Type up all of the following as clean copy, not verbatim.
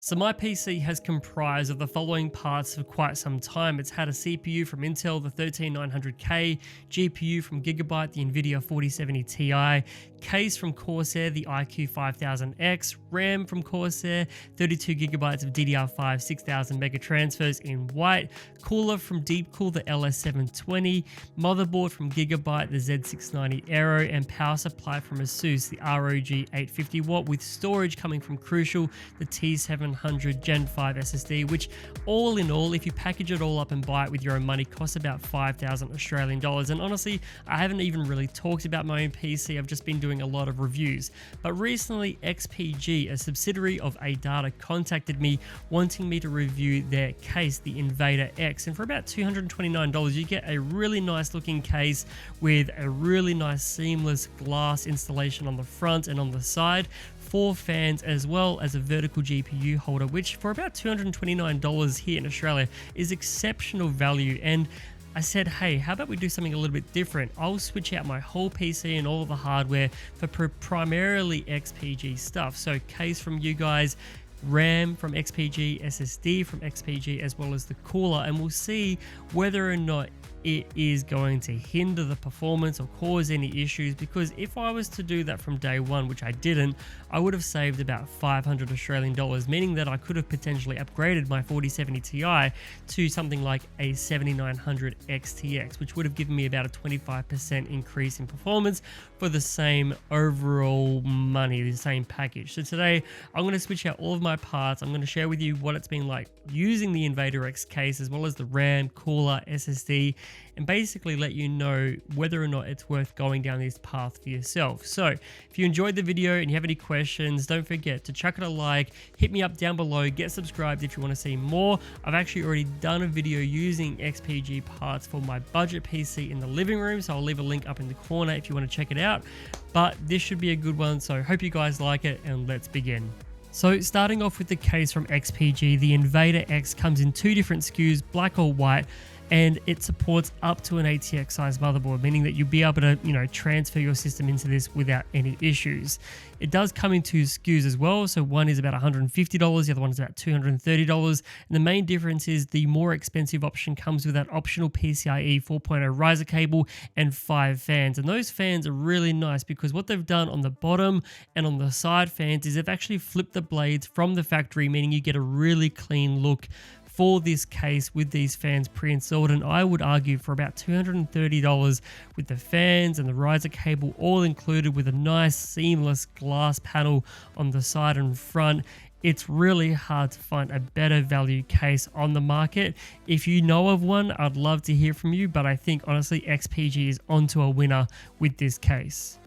So my PC has comprised of the following parts for quite some time. It's had a CPU from Intel, the 13900K, GPU from Gigabyte, the Nvidia 4070 Ti, case from Corsair, the iQ5000X, RAM from Corsair, 32GB of DDR5 6000 mega transfers in white, cooler from Deepcool, the LS720, motherboard from Gigabyte, the Z690 Aero, and power supply from Asus, the ROG 850W, with storage coming from Crucial, the T700 Gen 5 SSD, which all in all, if you package it all up and buy it with your own money, costs about 5,000 Australian dollars. And honestly, I haven't even really talked about my own PC. I've just been doing a lot of reviews. But recently, XPG, a subsidiary of INVADER, contacted me wanting me to review their case, the INVADER X. And for about $229, you get a really nice looking case with a really nice seamless glass installation on the front and on the side, 4 fans, as well as a vertical GPU holder, which for about $229 here in Australia is exceptional value. And I said, hey, how about we do something a little bit different? I'll switch out my whole PC and all of the hardware for primarily XPG stuff. So case from you guys, RAM from XPG, SSD from XPG, as well as the cooler, and we'll see whether or not it is going to hinder the performance or cause any issues, because if I was to do that from day one, which I didn't, I would have saved about 500 Australian dollars, meaning that I could have potentially upgraded my 4070 Ti to something like a 7900 XTX, which would have given me about a 25% increase in performance for the same overall money, the same package. So today I'm going to switch out all of my parts. I'm going to share with you what it's been like using the INVADER X case, as well as the RAM, cooler, SSD, and basically let you know whether or not it's worth going down this path for yourself. So if you enjoyed the video and you have any questions, don't forget to chuck it a like, hit me up down below, get subscribed if you want to see more. I've actually already done a video using XPG parts for my budget PC in the living room, so I'll leave a link up in the corner if you want to check it out. But this should be a good one, so hope you guys like it, and let's begin. So starting off with the case from XPG, the INVADER X comes in 2 different SKUs, black or white, and it supports up to an ATX size motherboard, meaning that you'll be able to, transfer your system into this without any issues. It does come in 2 SKUs as well. So one is about $150, the other one is about $230. And the main difference is the more expensive option comes with that optional PCIe 4.0 riser cable and 5 fans. And those fans are really nice because what they've done on the bottom and on the side fans is they've actually flipped the blades from the factory, meaning you get a really clean look for this case with these fans pre-installed, and I would argue for about $230 with the fans and the riser cable all included, with a nice seamless glass panel on the side and front. It's really hard to find a better value case on the market. If you know of one, I'd love to hear from you, but I think honestly XPG is onto a winner with this case.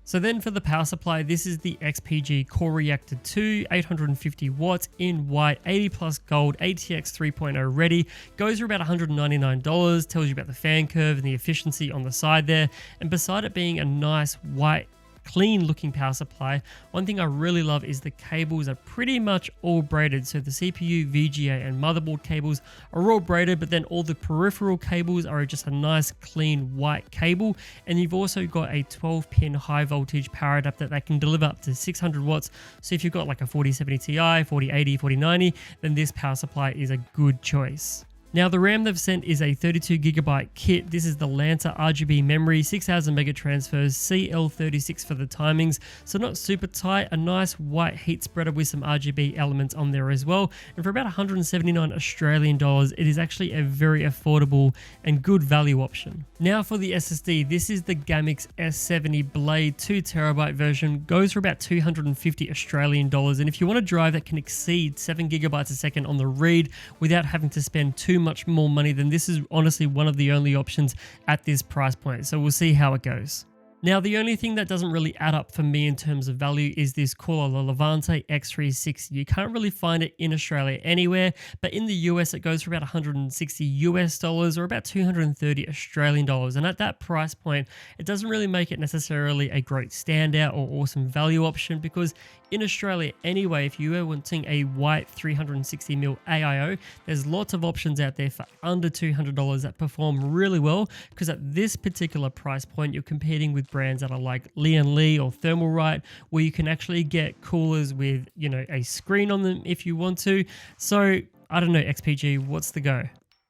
So then for the power supply, this is the XPG Core Reactor 2, 850 watts in white, 80 plus gold, ATX 3.0 ready, goes for about $199, tells you about the fan curve and the efficiency on the side there. And beside it being a nice white clean looking power supply, one thing I really love is the cables are pretty much all braided. So the CPU, VGA and motherboard cables are all braided, but then all the peripheral cables are just a nice clean white cable. And you've also got a 12-pin high voltage power adapter that can deliver up to 600 watts. So if you've got like a 4070 Ti, 4080, 4090, then this power supply is a good choice. Now the RAM they've sent is a 32GB kit. This is the Lancer RGB memory, 6000 mega transfers, CL36 for the timings, so not super tight, a nice white heat spreader with some RGB elements on there as well. And for about 179 Australian dollars, it is actually a very affordable and good value option. Now for the SSD, this is the GAMMIX S70 Blade 2TB version, goes for about 250 Australian dollars. And if you want a drive that can exceed 7GB a second on the read without having to spend too much more money, then this is honestly one of the only options at this price point. So we'll see how it goes. Now, the only thing that doesn't really add up for me in terms of value is this cooler, the Levante X360. You can't really find it in Australia anywhere, but in the US it goes for about $160 or about 230 Australian dollars. And at that price point, it doesn't really make it necessarily a great standout or awesome value option, because in Australia anyway, if you are wanting a white 360mm AIO, there's lots of options out there for under $200 that perform really well, because at this particular price point, you're competing with brands that are like Lee or Thermalright, where you can actually get coolers with, you know, a screen on them if you want to. So I don't know, XPG, what's the go?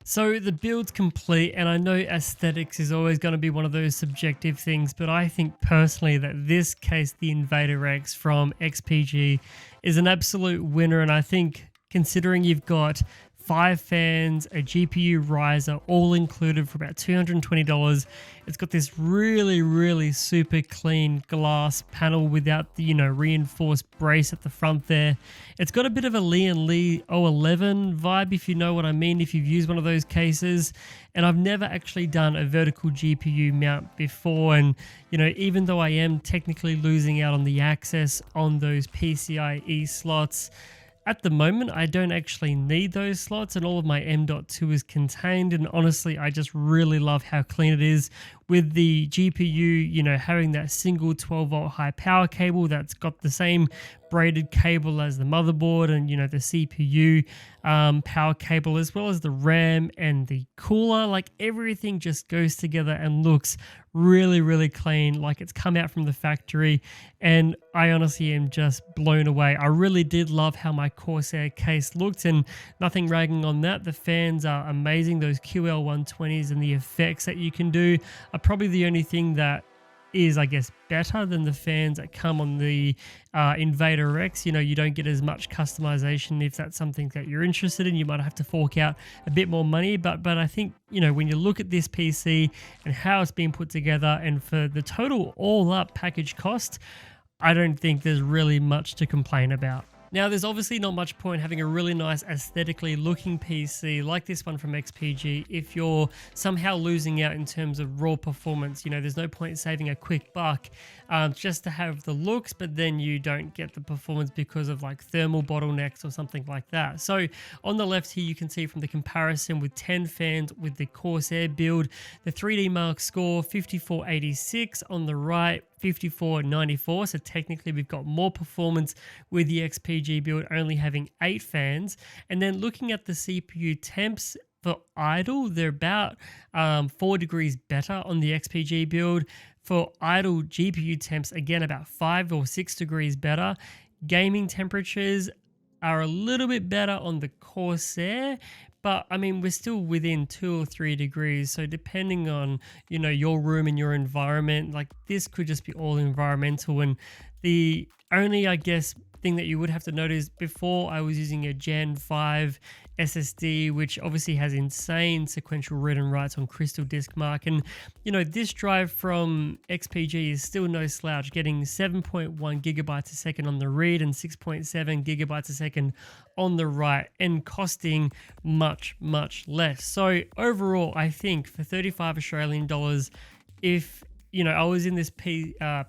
So the build's complete, and I know aesthetics is always going to be one of those subjective things, but I think personally that this case, the INVADER X from XPG, is an absolute winner. And I think considering you've got 5 fans, a GPU riser, all included for about $220. It's got this really super clean glass panel without the, you know, reinforced brace at the front there. It's got a bit of a Lee 011 vibe, if you know what I mean, if you've used one of those cases. And I've never actually done a vertical GPU mount before. And, you know, even though I am technically losing out on the access on those PCIe slots, at the moment, I don't actually need those slots, and all of my M.2 is contained. And honestly, I just really love how clean it is with the GPU, you know, having that single 12-volt high power cable that's got the same braided cable as the motherboard, and, you know, the CPU power cable, as well as the RAM and the cooler. Like, everything just goes together and looks really clean, like it's come out from the factory. And I honestly am just blown away. I really did love how my Corsair case looked, and nothing ragging on that. The fans are amazing. Those QL120s and the effects that you can do are probably the only thing that is, I guess, better than the fans that come on the INVADER X. You know, you don't get as much customization. If that's something that you're interested in, you might have to fork out a bit more money. But I think, you know, when you look at this PC and how it's been put together, and for the total all up package cost, I don't think there's really much to complain about. Now, there's obviously not much point having a really nice aesthetically looking PC like this one from XPG if you're somehow losing out in terms of raw performance. You know, there's no point saving a quick buck just to have the looks, but then you don't get the performance because of like thermal bottlenecks or something like that. So on the left here, you can see from the comparison with 10 fans with the Corsair build, the 3D Mark score 5486, on the right 5494. So technically we've got more performance with the XPG build only having 8 fans. And then looking at the CPU temps for idle, they're about 4 degrees better on the XPG build. For idle GPU temps, again, about 5 or 6 degrees better. Gaming temperatures are a little bit better on the Corsair, but I mean, we're still within 2 or 3 degrees. So depending on, you know, your room and your environment, like this could just be all environmental. And the only, I guess, thing that you would have to notice, before I was using a Gen 5 SSD, which obviously has insane sequential read and writes on Crystal Disk Mark. And, you know, this drive from XPG is still no slouch, getting 7.1 gigabytes a second on the read and 6.7 gigabytes a second on the write, and costing much less. So overall, I think for 35 Australian dollars, if you know, I was in this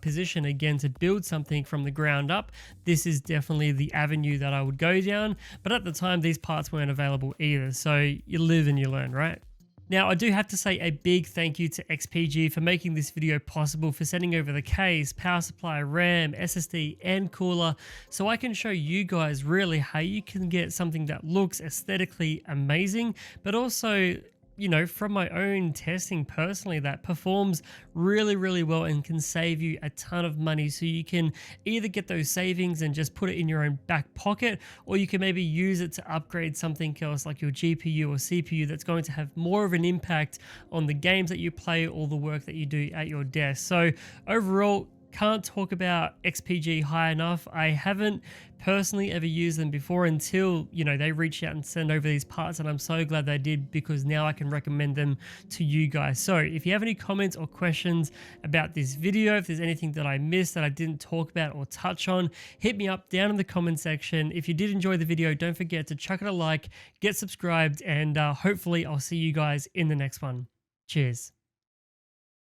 position again to build something from the ground up, this is definitely the avenue that I would go down. But at the time, these parts weren't available either. So you live and you learn, right? Now, I do have to say a big thank you to XPG for making this video possible, for sending over the case, power supply, RAM, SSD, and cooler, so I can show you guys really how you can get something that looks aesthetically amazing, but also, you know, from my own testing personally, that performs really well and can save you a ton of money. So you can either get those savings and just put it in your own back pocket, or you can maybe use it to upgrade something else like your GPU or CPU that's going to have more of an impact on the games that you play or the work that you do at your desk. So overall, can't talk about XPG high enough. I haven't personally ever used them before until, you know, they reached out and sent over these parts, and I'm so glad they did, because now I can recommend them to you guys. So if you have any comments or questions about this video, if there's anything that I missed that I didn't talk about or touch on, hit me up down in the comment section. If you did enjoy the video, don't forget to chuck it a like, get subscribed, and hopefully I'll see you guys in the next one. Cheers.